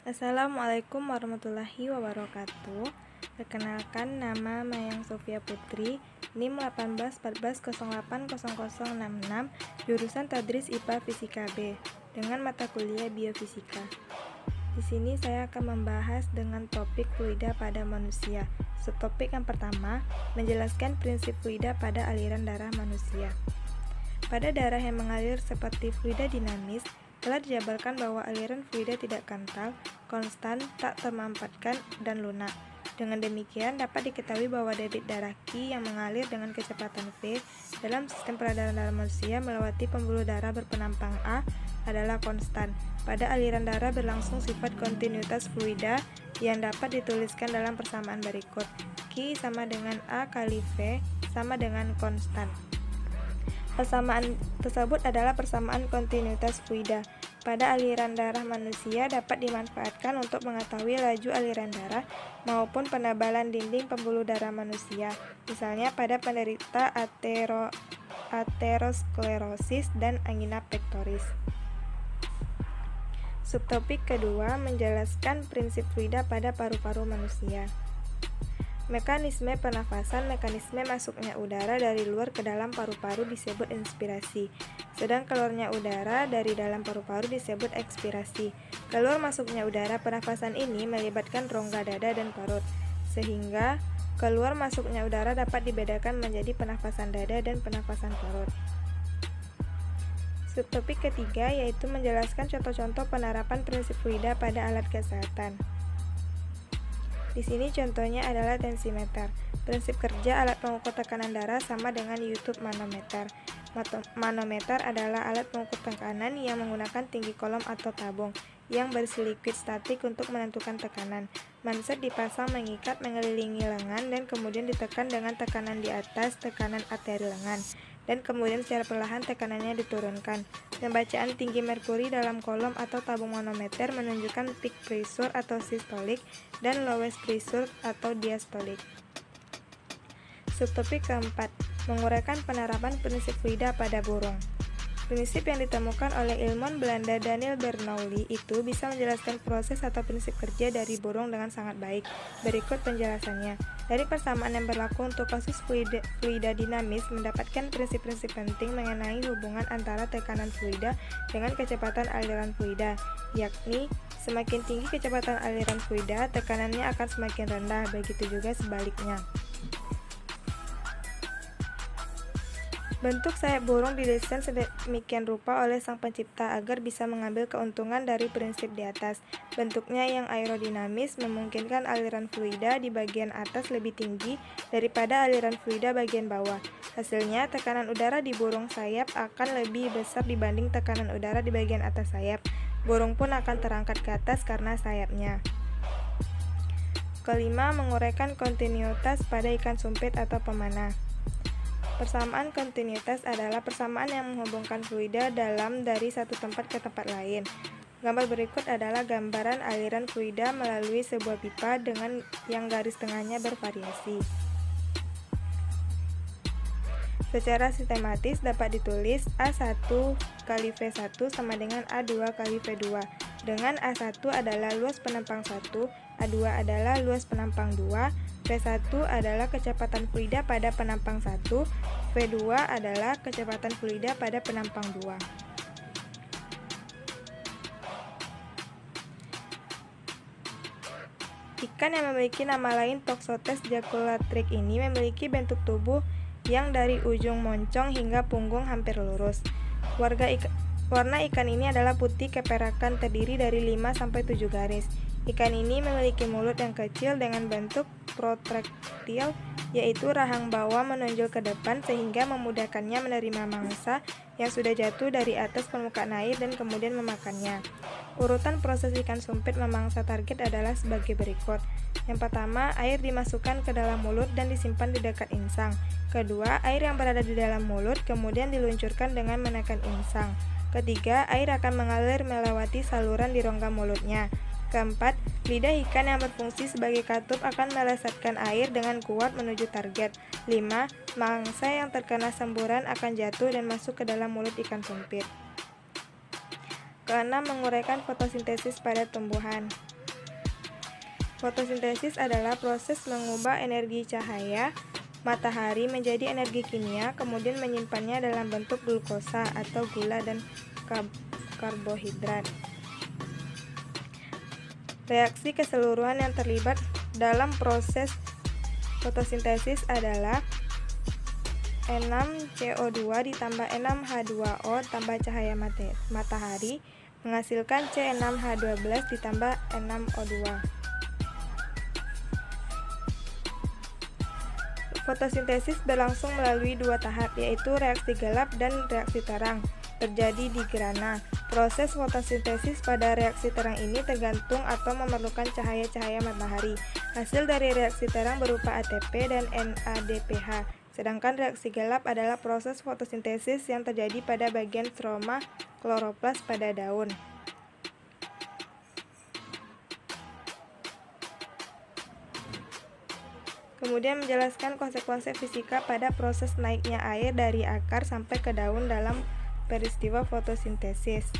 Assalamualaikum warahmatullahi wabarakatuh. Perkenalkan, nama Mayang Sofia Putri, NIM 1814080066, jurusan Tadris IPA Fisika B, dengan mata kuliah Biofisika. Di sini saya akan membahas dengan topik fluida pada manusia. Subtopik yang pertama, menjelaskan prinsip fluida pada aliran darah manusia. Pada darah yang mengalir seperti fluida dinamis, telah dijabarkan bahwa aliran fluida tidak kental, konstan, tak termampatkan, dan lunak. Dengan demikian, dapat diketahui bahwa debit darah Q yang mengalir dengan kecepatan V dalam sistem peredaran darah manusia melewati pembuluh darah berpenampang A adalah konstan. Pada aliran darah berlangsung sifat kontinuitas fluida yang dapat dituliskan dalam persamaan berikut. Q sama dengan A kali V sama dengan konstan. Persamaan tersebut adalah persamaan kontinuitas fluida. Pada aliran darah manusia dapat dimanfaatkan untuk mengetahui laju aliran darah maupun penebalan dinding pembuluh darah manusia, misalnya pada penderita aterosklerosis dan angina pectoris. Subtopik kedua, menjelaskan prinsip fluida pada paru-paru manusia. Mekanisme pernafasan, mekanisme masuknya udara dari luar ke dalam paru-paru disebut inspirasi, sedang keluarnya udara dari dalam paru-paru disebut ekspirasi. Keluar masuknya udara pernafasan ini melibatkan rongga dada dan perut, sehingga keluar masuknya udara dapat dibedakan menjadi pernafasan dada dan pernafasan perut. Subtopik ketiga yaitu menjelaskan contoh-contoh penerapan prinsip fluida pada alat kesehatan. Di sini contohnya adalah tensimeter. Prinsip kerja alat pengukur tekanan darah sama dengan YouTube manometer. Manometer adalah alat pengukur tekanan yang menggunakan tinggi kolom atau tabung yang berisi liquid statik untuk menentukan tekanan. Manset dipasang mengikat mengelilingi lengan dan kemudian ditekan dengan tekanan di atas tekanan arteri lengan, dan kemudian secara perlahan tekanannya diturunkan. Pembacaan tinggi merkuri dalam kolom atau tabung manometer menunjukkan peak pressure atau systolic dan lowest pressure atau diastolic. Subtopik keempat, menguraikan penerapan prinsip fluida pada burung. Prinsip yang ditemukan oleh ilmuwan Belanda Daniel Bernoulli itu bisa menjelaskan proses atau prinsip kerja dari burung dengan sangat baik. Berikut penjelasannya. Dari persamaan yang berlaku untuk kasus fluida dinamis, mendapatkan prinsip-prinsip penting mengenai hubungan antara tekanan fluida dengan kecepatan aliran fluida, yakni semakin tinggi kecepatan aliran fluida, tekanannya akan semakin rendah, begitu juga sebaliknya. Bentuk sayap burung didesain sedemikian rupa oleh sang pencipta agar bisa mengambil keuntungan dari prinsip di atas. Bentuknya yang aerodinamis memungkinkan aliran fluida di bagian atas lebih tinggi daripada aliran fluida bagian bawah. Hasilnya, tekanan udara di burung sayap akan lebih besar dibanding tekanan udara di bagian atas sayap. Burung pun akan terangkat ke atas karena sayapnya. Kelima, menguraikan kontinuitas pada ikan sumpit atau pemanah. Persamaan kontinuitas adalah persamaan yang menghubungkan fluida dalam dari satu tempat ke tempat lain. Gambar berikut adalah gambaran aliran fluida melalui sebuah pipa dengan yang garis tengahnya bervariasi. Secara sistematis dapat ditulis A1 kali V1 sama dengan A2 kali V2, dengan A1 adalah luas penampang 1, A2 adalah luas penampang 2, V1 adalah kecepatan fluida pada penampang 1, V2 adalah kecepatan fluida pada penampang 2. Ikan yang memiliki nama lain Toxotes jaculatrix ini memiliki bentuk tubuh yang dari ujung moncong hingga punggung hampir lurus. Warna ikan ini adalah putih keperakan, terdiri dari 5-7 garis. Ikan ini memiliki mulut yang kecil dengan bentuk protraktil, yaitu rahang bawah menonjol ke depan sehingga memudahkannya menerima mangsa yang sudah jatuh dari atas permukaan air dan kemudian memakannya. Urutan proses ikan sumpit memangsa target adalah sebagai berikut. Yang pertama, air dimasukkan ke dalam mulut dan disimpan di dekat insang. Kedua, air yang berada di dalam mulut kemudian diluncurkan dengan menekan insang. Ketiga, air akan mengalir melewati saluran di rongga mulutnya. Keempat, lidah ikan yang berfungsi sebagai katup akan melesatkan air dengan kuat menuju target. 5. Mangsa yang terkena semburan akan jatuh dan masuk ke dalam mulut ikan sumpit. Keenam, menguraikan fotosintesis pada tumbuhan. Fotosintesis adalah proses mengubah energi cahaya matahari menjadi energi kimia, kemudian menyimpannya dalam bentuk glukosa atau gula dan karbohidrat. Reaksi keseluruhan yang terlibat dalam proses fotosintesis adalah 6CO2 ditambah 6H2O tambah cahaya matahari menghasilkan C6H12 ditambah N6O2. Fotosintesis berlangsung melalui dua tahap, yaitu reaksi gelap dan reaksi terang, terjadi di gerhana. Proses fotosintesis pada reaksi terang ini tergantung atau memerlukan cahaya-cahaya matahari. Hasil dari reaksi terang berupa ATP dan NADPH. Sedangkan reaksi gelap adalah proses fotosintesis yang terjadi pada bagian stroma kloroplas pada daun. Kemudian menjelaskan konsekuensi fisika pada proses naiknya air dari akar sampai ke daun dalam peristiwa fotosintesis.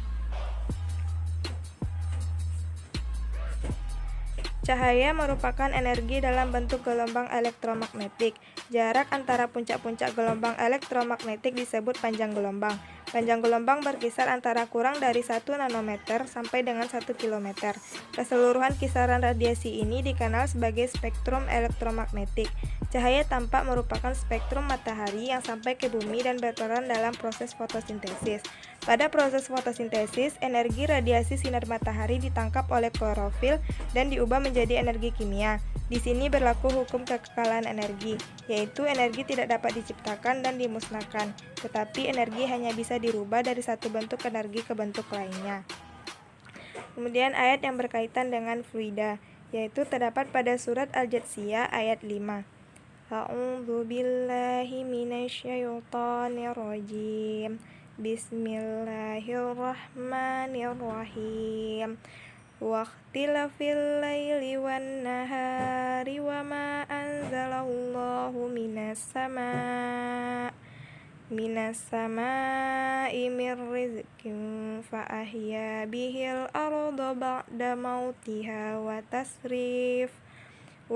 Cahaya merupakan energi dalam bentuk gelombang elektromagnetik. Jarak antara puncak-puncak gelombang elektromagnetik disebut panjang gelombang. Panjang gelombang berkisar antara kurang dari 1 nanometer sampai dengan 1 kilometer. Keseluruhan kisaran radiasi ini dikenal sebagai spektrum elektromagnetik. Cahaya tampak merupakan spektrum matahari yang sampai ke bumi dan berperan dalam proses fotosintesis. Pada proses fotosintesis, energi radiasi sinar matahari ditangkap oleh klorofil dan diubah menjadi energi kimia. Di sini berlaku hukum kekekalan energi, yaitu energi tidak dapat diciptakan dan dimusnahkan, tetapi energi hanya bisa dirubah dari satu bentuk energi ke bentuk lainnya. Kemudian ayat yang berkaitan dengan fluida, yaitu terdapat pada surat Al-Jathiyah ayat 5. A'udzu billahi minasyaitonir rajim. Bismillahirrahmanirrahim. Waqtilafil laili wan nahari wa ma anzalallahu minas sama'i mir rizqin fa ahya bihil arda ba'da mautiha wa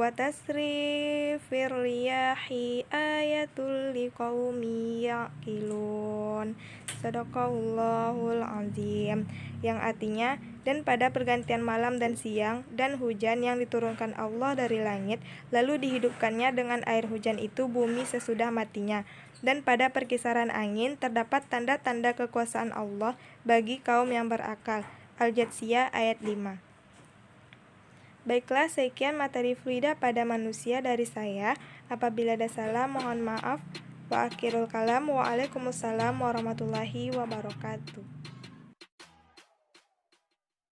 tasrifir riyahi ayatul liqaumi yaqilun. Shadaqallahul azim. Yang artinya, dan pada pergantian malam dan siang dan hujan yang diturunkan Allah dari langit, lalu dihidupkannya dengan air hujan itu bumi sesudah matinya. Dan pada perkisaran angin terdapat tanda-tanda kekuasaan Allah bagi kaum yang berakal. Al-Jathiyah ayat 5. Baiklah, sekian materi fluida pada manusia dari saya. Apabila ada salah, mohon maaf. Wa akhirul kalam. Waalaikumsalam warahmatullahi wabarakatuh.